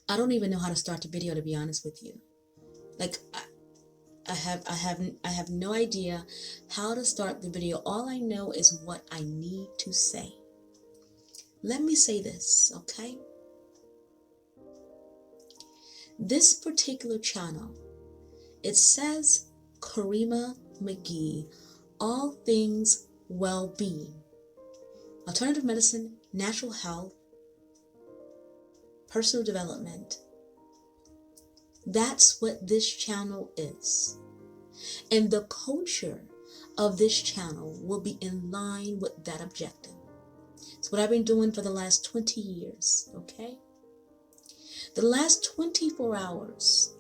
I don't even know how to start the video, to be honest with you. Like I have no idea how to start the video. All I know is what I need to say. Let me say this, okay? This particular channel, it says Karima McGee, all things well-being, alternative medicine, natural health, personal development. That's what this channel is. And the culture of this channel will be in line with that objective. It's what I've been doing for the last 20 years, okay? The last 24 hours,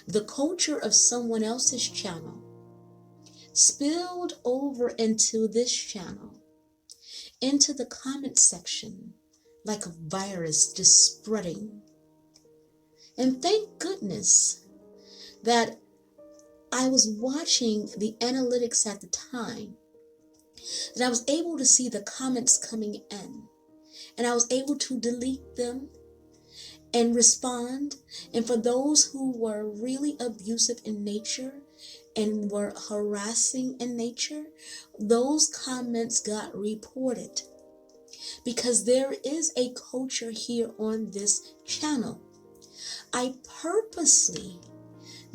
the culture of someone else's channel spilled over into this channel, into the comment section, like a virus just spreading. And thank goodness that I was watching the analytics at the time, that I was able to see the comments coming in, and I was able to delete them and respond. And for those who were really abusive in nature and were harassing in nature, those comments got reported, because there is a culture here on this channel. I purposely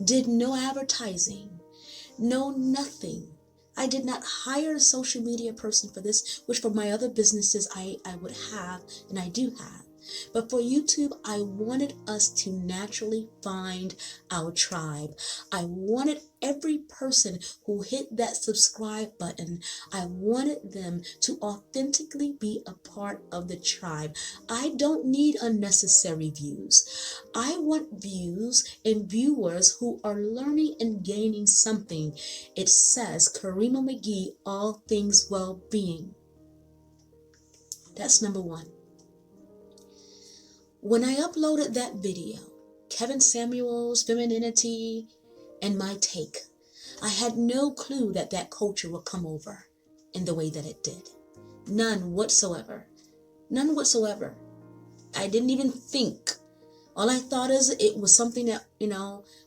did no advertising, no nothing. I did not hire a social media person for this, which for my other businesses I would have, and I do have. But for YouTube, I wanted us to naturally find our tribe. I wanted every person who hit that subscribe button, I wanted them to authentically be a part of the tribe. I don't need unnecessary views. I want views and viewers who are learning and gaining something. It says Karima McGee, all things well-being. That's number one. When I uploaded that video, Kevin Samuels, femininity, and my take, I had no clue that that culture would come over in the way that it did. None whatsoever. None whatsoever. I didn't even think. All I thought is it was something that,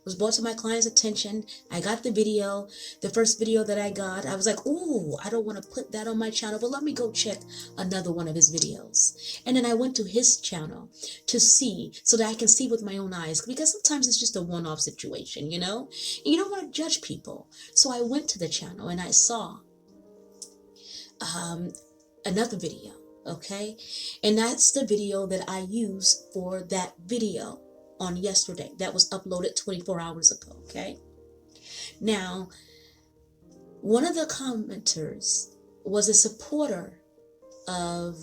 was brought to my client's attention. I got the video, the first video that I got. I was like, ooh, I don't want to put that on my channel, but let me go check another one of his videos. And then I went to his channel to see, so that I can see with my own eyes, because sometimes it's just a one-off situation, you know? And you don't want to judge people. So I went to the channel and I saw another video. Okay, and that's the video that I used for that video on yesterday that was uploaded 24 hours ago. Okay, now one of the commenters was a supporter of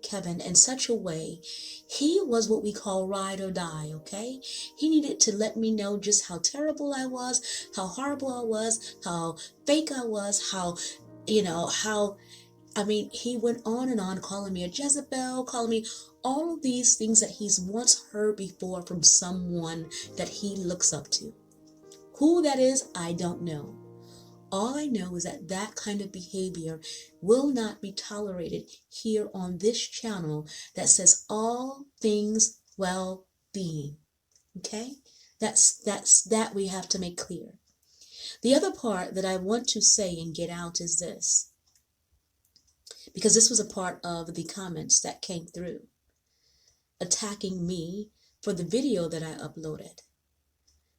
Kevin in such a way, he was what we call ride or die. Okay, he needed to let me know just how terrible I was, how horrible I was, how fake I was, how he went on and on, calling me a Jezebel, calling me all of these things that he's once heard before from someone that he looks up to. Who that is, I don't know. All I know is that that kind of behavior will not be tolerated here on this channel that says all things well-being. Okay? That we have to make clear. The other part that I want to say and get out is this, because this was a part of the comments that came through, attacking me for the video that I uploaded.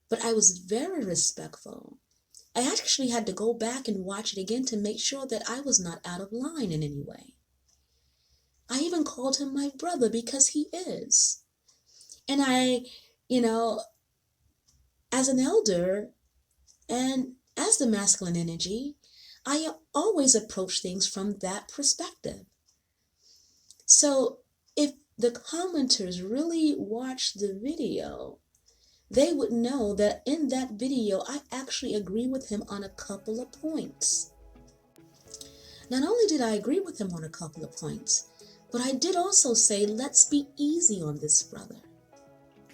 But I was very respectful. I actually had to go back and watch it again to make sure that I was not out of line in any way. I even called him my brother, because he is. And I, as an elder and as the masculine energy, I always approach things from that perspective. So if the commenters really watched the video, they would know that in that video, I actually agree with him on a couple of points. Not only did I agree with him on a couple of points, but I did also say, let's be easy on this brother.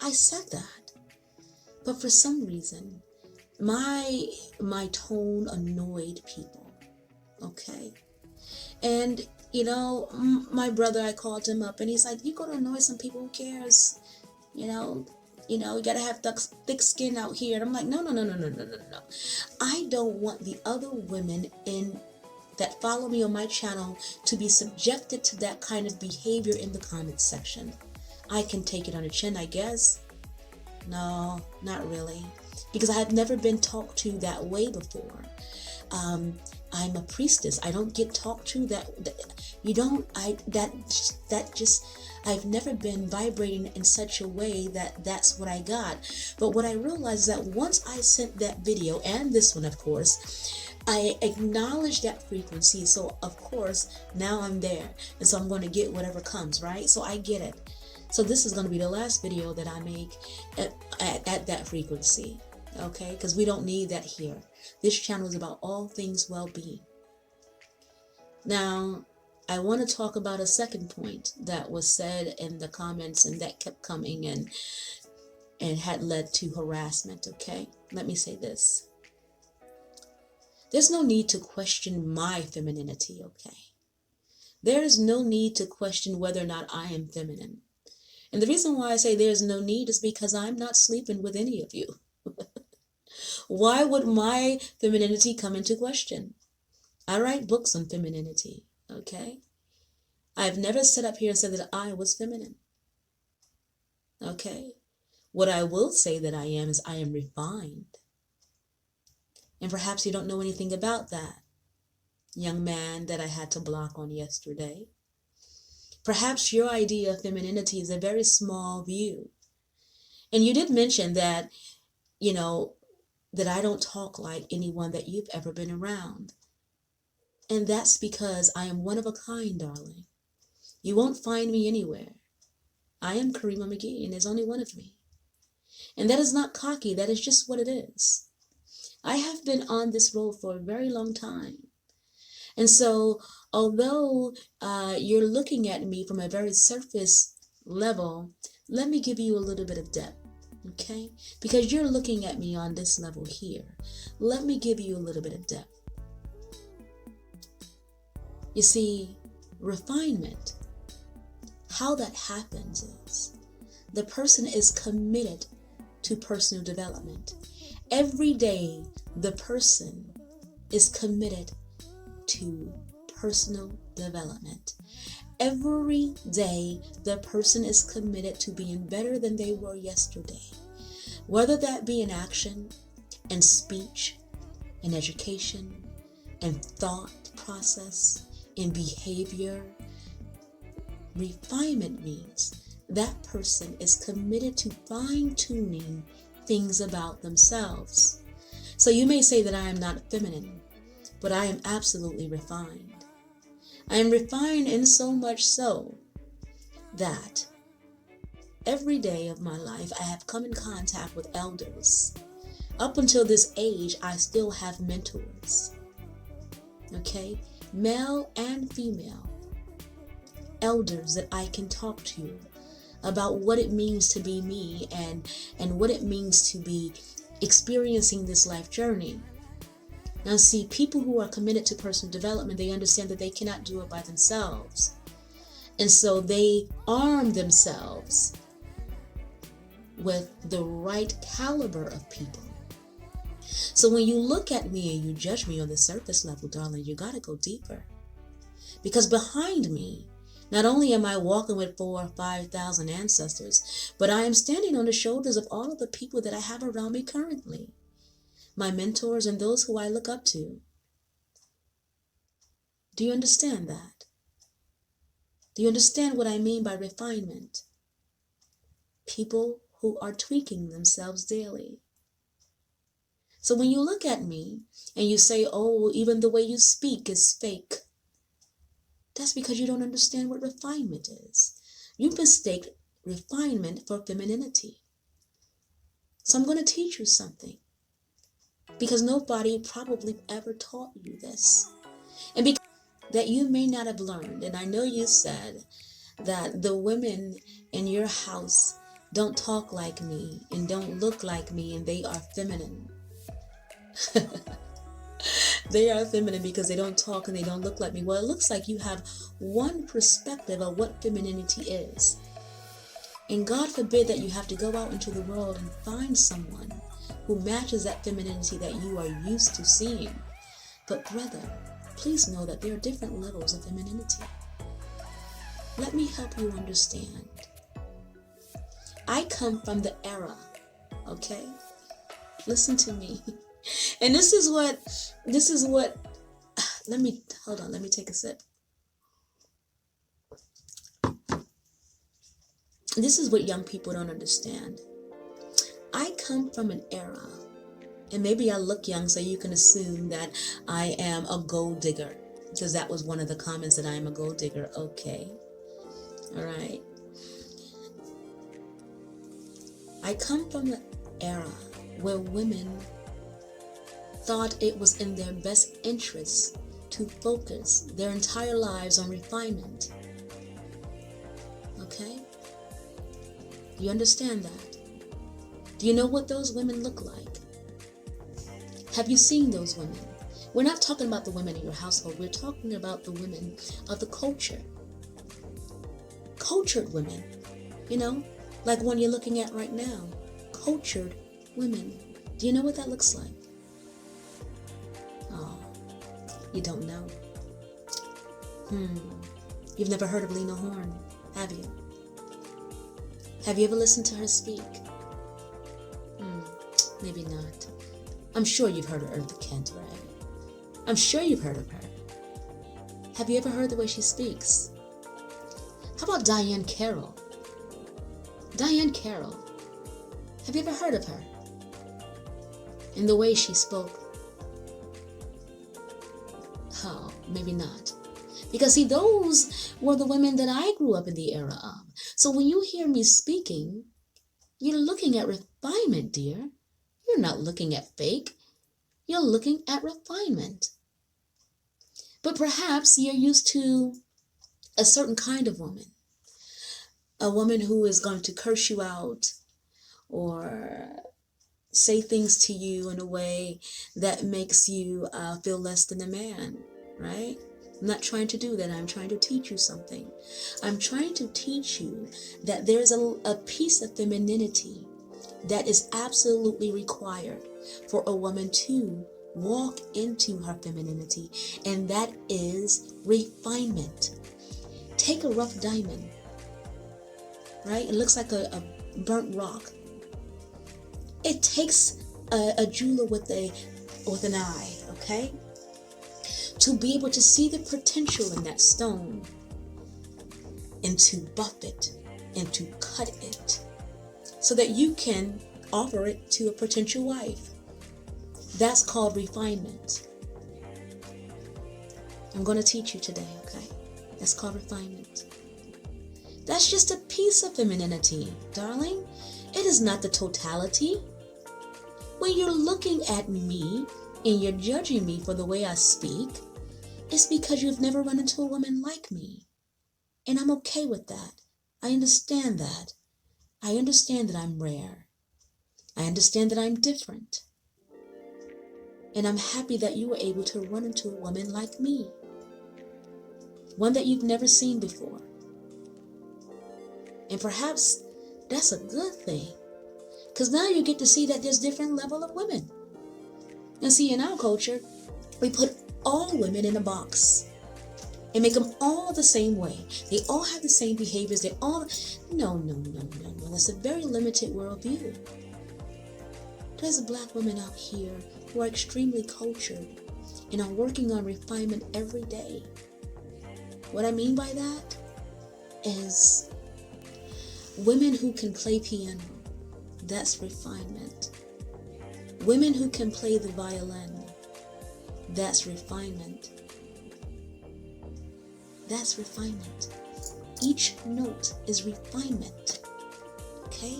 I said that. But for some reason, my tone annoyed people. Okay? And my brother, I called him up and he's like, you're going to annoy some people, who cares? You know, you gotta have thick skin out here. And I'm like, no, no, no, no, no, no, no, no. I don't want the other women that follow me on my channel to be subjected to that kind of behavior in the comments section. I can take it on the chin, I guess. No, not really. Because I have never been talked to that way before. I'm a priestess. I don't get talked to I've never been vibrating in such a way that's what I got. But what I realized is that once I sent that video, and this one of course, I acknowledged that frequency. So of course, now I'm there. And so I'm going to get whatever comes, right? So I get it. So this is going to be the last video that I make at that frequency. Okay? Because we don't need that here. This channel is about all things well-being. Now, I want to talk about a second point that was said in the comments and that kept coming in and had led to harassment, okay? Let me say this. There's no need to question my femininity, okay? There is no need to question whether or not I am feminine. And the reason why I say there's no need is because I'm not sleeping with any of you. Why would my femininity come into question? I write books on femininity, okay? I've never sat up here and said that I was feminine, okay? What I will say that I am is I am refined. And perhaps you don't know anything about that young man that I had to block on yesterday. Perhaps your idea of femininity is a very small view. And you did mention that, that I don't talk like anyone that you've ever been around. And that's because I am one of a kind, darling. You won't find me anywhere. I am Karima McGee, and there's only one of me. And that is not cocky. That is just what it is. I have been on this road for a very long time. And so, although you're looking at me from a very surface level, let me give you a little bit of depth, okay? Because you're looking at me on this level here. Let me give you a little bit of depth. You see, refinement, how that happens is the person is committed to personal development. Every day, the person is committed to personal development. Every day, the person is committed to being better than they were yesterday. Whether that be in action, in speech, in education, in thought process, in behavior. Refinement means that person is committed to fine-tuning things about themselves. So you may say that I am not feminine, but I am absolutely refined. I am refined in so much so that every day of my life I have come in contact with elders. Up until this age, I still have mentors. Okay? Male and female. Elders that I can talk to about what it means to be me and what it means to be experiencing this life journey. Now see, people who are committed to personal development, they understand that they cannot do it by themselves. And so they arm themselves with the right caliber of people. So when you look at me and you judge me on the surface level, darling, you gotta go deeper. Because behind me, not only am I walking with 4,000 or 5,000 ancestors, but I am standing on the shoulders of all of the people that I have around me currently. My mentors and those who I look up to. Do you understand that? Do you understand what I mean by refinement? People who are tweaking themselves daily. So when you look at me and you say, oh, even the way you speak is fake, that's because you don't understand what refinement is. You mistake refinement for femininity. So I'm going to teach you something, because nobody probably ever taught you this. And because that you may not have learned, and I know you said that the women in your house don't talk like me and don't look like me and they are feminine. They are feminine because they don't talk and they don't look like me. Well, it looks like you have one perspective of what femininity is. And God forbid that you have to go out into the world and find someone who matches that femininity that you are used to seeing. But brother, please know that there are different levels of femininity. Let me help you understand. I come from the era, okay? Listen to me. And this is what, hold on, let me take a sip. This is what young people don't understand. I come from an era, and maybe I look young so you can assume that I am a gold digger, because that was one of the comments, that I am a gold digger. Okay. All right. I come from the era where women thought it was in their best interest to focus their entire lives on refinement. Okay? You understand that? Do you know what those women look like? Have you seen those women? We're not talking about the women in your household. We're talking about the women of the culture. Cultured women, you know, like one you're looking at right now. Cultured women. Do you know what that looks like? Oh, you don't know. You've never heard of Lena Horne, have you? Have you ever listened to her speak? Maybe not. I'm sure you've heard of Eartha Kitt, right? I'm sure you've heard of her. Have you ever heard the way she speaks? How about Diane Carroll? Diane Carroll. Have you ever heard of her? And the way she spoke? Oh, maybe not. Because see, those were the women that I grew up in the era of. So when you hear me speaking, you're looking at refinement, dear. You're not looking at fake. You're looking at refinement. But perhaps you're used to a certain kind of woman. A woman who is going to curse you out or say things to you in a way that makes you feel less than a man, right? I'm not trying to do that. I'm trying to teach you something. I'm trying to teach you that there's a piece of femininity that is absolutely required for a woman to walk into her femininity, and that is refinement. Take a rough diamond, right? It looks like a burnt rock. It takes a jeweler with an eye, okay, to be able to see the potential in that stone and to buff it and to cut it so that you can offer it to a potential wife. That's called refinement. I'm going to teach you today, okay? That's called refinement. That's just a piece of femininity, darling. It is not the totality. When you're looking at me and you're judging me for the way I speak, it's because you've never run into a woman like me. And I'm okay with that. I understand that. I understand that I'm rare. I understand that I'm different. And I'm happy that you were able to run into a woman like me. One that you've never seen before. And perhaps that's a good thing. Because now you get to see that there's different level of women. And see, in our culture, we put all women in a box and make them all the same way. They all have the same behaviors. They all... No. That's a very limited worldview. There's black women out here who are extremely cultured and are working on refinement every day. What I mean by that is women who can play piano. That's refinement. Women who can play the violin. That's refinement. That's refinement. Each note is refinement. Okay?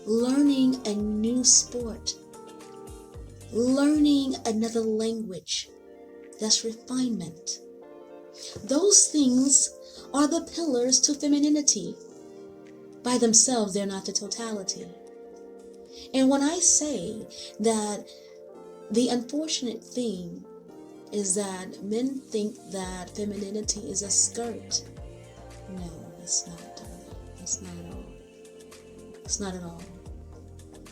Learning a new sport. Learning another language. That's refinement. Those things are the pillars to femininity. By themselves, they're not the totality. And when I say that the unfortunate thing is that men think that femininity is a skirt. No, it's not, darling. It's not at all. It's not at all.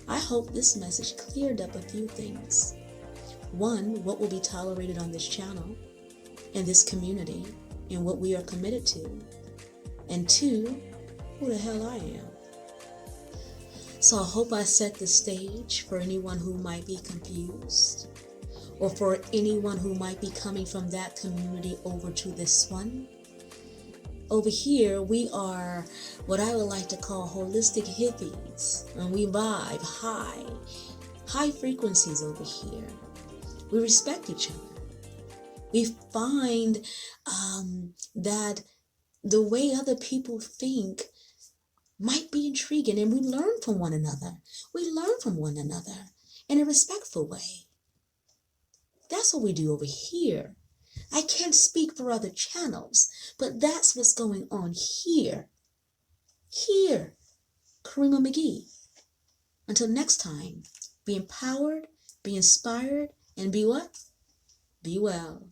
I hope this message cleared up a few things. One, what will be tolerated on this channel, in this community, and what we are committed to. And two, who the hell I am. So I hope I set the stage for anyone who might be confused, or for anyone who might be coming from that community over to this one. Over here, we are what I would like to call holistic hippies, and we vibe high frequencies over here. We respect each other. We find that the way other people think might be intriguing, and we learn from one another. We learn from one another in a respectful way. That's what we do over here. I can't speak for other channels, but that's what's going on here. Here, Karima McGee. Until next time, be empowered, be inspired, and be what? Be well.